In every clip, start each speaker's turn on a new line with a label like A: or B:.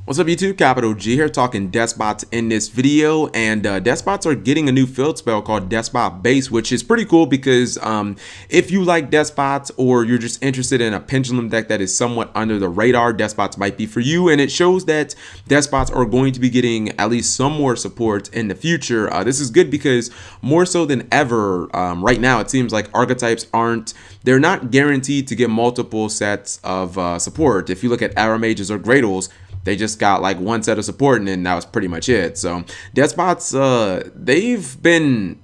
A: What's up YouTube, Capital G here talking Deskbots in this video, and Deskbots are getting a new field spell called Deskbot Base, which is pretty cool because if you like Deskbots or you're just interested in a pendulum deck that is somewhat under the radar, Deskbots might be for you, and it shows that Deskbots are going to be getting at least some more support in the future. This is good because more so than ever right now it seems like archetypes they're not guaranteed to get multiple sets of support. If you look at Arrow Mages or Gradles, they just got like one set of support and then that was pretty much it. So Deskbots, they've been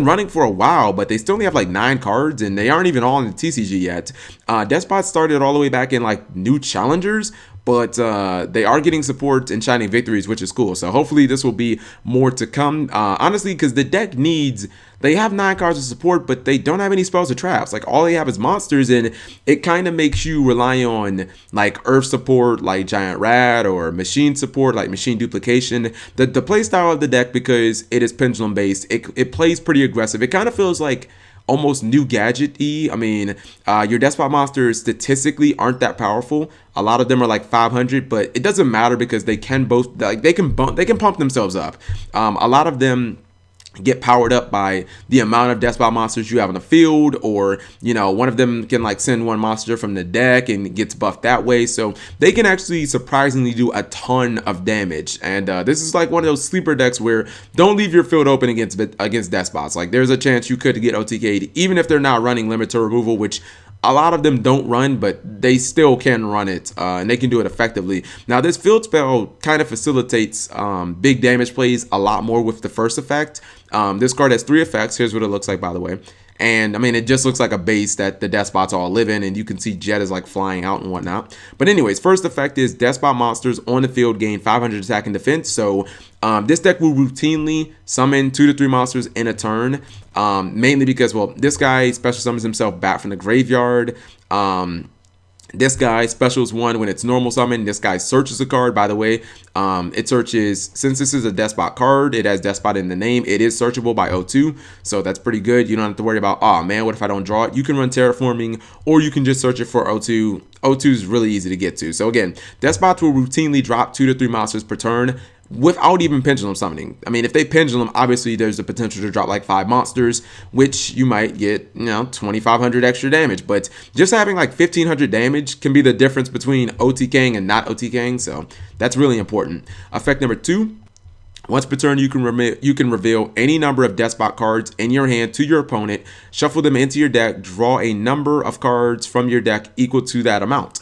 A: running for a while, but they still only have like 9 cards and they aren't even all in the TCG yet. Deskbots started all the way back in like new challengers, but they are getting support in Shining Victories, which is cool. So hopefully this will be more to come. Honestly, because the deck they have 9 cards of support, but they don't have any spells or traps. Like all they have is monsters, and it kind of makes you rely on like Earth support, like Giant Rat, or Machine support, like Machine Duplication. The play style of the deck, because it is pendulum based, it plays pretty aggressive. It kind of feels like almost new gadget-y. I mean, your Deskbot monsters statistically aren't that powerful. A lot of them are like 500, but it doesn't matter because they can both, like, they can pump themselves up. A lot of them get powered up by the amount of Deskbot monsters you have on the field, or one of them can like send one monster from the deck and it gets buffed that way. So they can actually surprisingly do a ton of damage, and this is like one of those sleeper decks where don't leave your field open against Deskbots. Like there's a chance you could get OTK'd even if they're not running limited removal, which a lot of them don't run, but they still can run it, and they can do it effectively. Now, this field spell kind of facilitates big damage plays a lot more with the first effect. This card has 3 effects. Here's what it looks like, by the way. And I mean, it just looks like a base that the Deskbots all live in, and you can see Jet is like flying out and whatnot. But anyways, first effect is Deskbot monsters on the field gain 500 attack and defense. So this deck will routinely summon 2 to 3 monsters in a turn, mainly because, well, this guy special summons himself back from the graveyard. This guy specials 1 when it's normal summon. This guy searches a card, by the way. It searches, since this is a Deskbot card, it has Deskbot in the name. It is searchable by O2, so that's pretty good. You don't have to worry about, oh man, what if I don't draw it? You can run Terraforming, or you can just search it for O2. O2 is really easy to get to. So again, Deskbots will routinely drop 2 to 3 monsters per turn without even pendulum summoning. I mean, if they pendulum, obviously there's the potential to drop like 5 monsters, which you might get, 2,500 extra damage. But just having like 1,500 damage can be the difference between OTKing and not OTKing, so that's really important. Effect number 2. Once per turn, you can reveal any number of Deskbot cards in your hand to your opponent, shuffle them into your deck, draw a number of cards from your deck equal to that amount.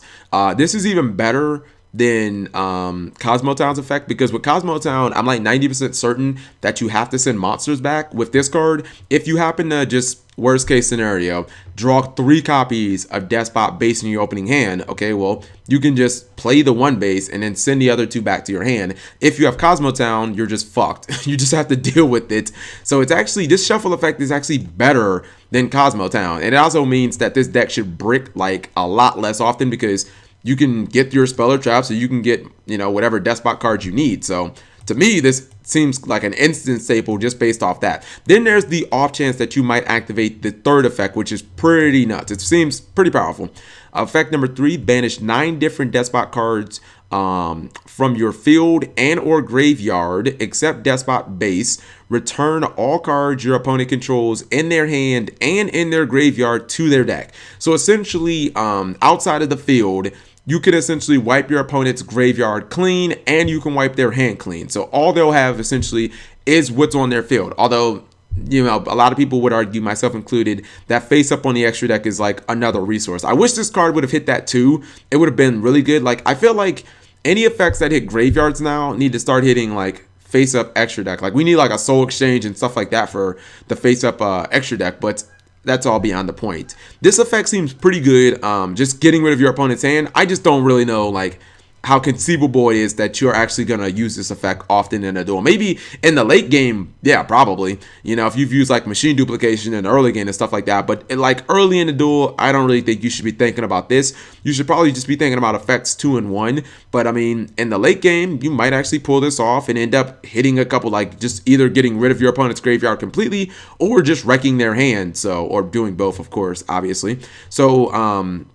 A: This is even better than Kozmotown's effect, because with Kozmotown, I'm like 90% certain that you have to send monsters back. With this card, if you happen to, just worst case scenario, draw 3 copies of Deskbot Base in your opening hand, okay, well, you can just play the 1 base and then send the other 2 back to your hand. If you have Kozmotown, you're just fucked. You just have to deal with it. So it's actually, this shuffle effect is actually better than Kozmotown. And it also means that this deck should brick like a lot less often, because you can get your speller trap, so you can get, whatever Deskbot cards you need. So to me, this seems like an instant staple just based off that. Then there's the off chance that you might activate the 3rd effect, which is pretty nuts. It seems pretty powerful. Effect number 3, banish 9 different Deskbot cards from your field and or graveyard except Deskbot Base. Return all cards your opponent controls in their hand and in their graveyard to their deck. So essentially, outside of the field, you can essentially wipe your opponent's graveyard clean, and you can wipe their hand clean. So all they'll have essentially is what's on their field. Although, a lot of people would argue, myself included, that face up on the extra deck is like another resource. I wish this card would have hit that too. It would have been really good. Like, I feel like any effects that hit graveyards now need to start hitting like face up extra deck. Like, we need like a soul exchange and stuff like that for the face up extra deck, but that's all beyond the point. This effect seems pretty good, just getting rid of your opponent's hand. I just don't really know like how conceivable it is that you're actually going to use this effect often in a duel. Maybe in the late game, yeah, probably. If you've used like Machine Duplication in the early game and stuff like that. But like early in the duel, I don't really think you should be thinking about this. You should probably just be thinking about effects 2 and 1. But I mean, in the late game, you might actually pull this off and end up hitting a couple, like just either getting rid of your opponent's graveyard completely or just wrecking their hand. So, or doing both, of course, obviously. So,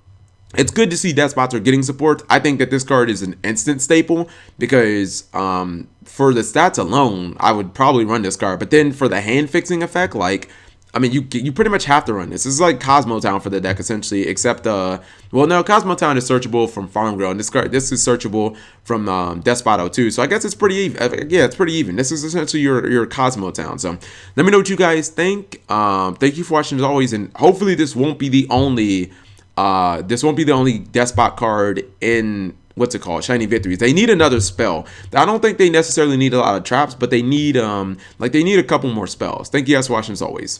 A: it's good to see Despots are getting support. I think that this card is an instant staple because for the stats alone, I would probably run this card. But then for the hand fixing effect, like, I mean, you pretty much have to run this. This is like Kozmotown for the deck essentially, except well, no, Kozmotown is searchable from Farm Girl, and this is searchable from Despot 02. So I guess it's pretty even. Yeah, it's pretty even. This is essentially your Kozmotown. So let me know what you guys think. Thank you for watching as always, and hopefully this won't be the only Despot card in what's it called, Shiny Victories. They need another spell. I don't think they necessarily need a lot of traps, but they need they need a couple more spells. Thank you guys for watching as always.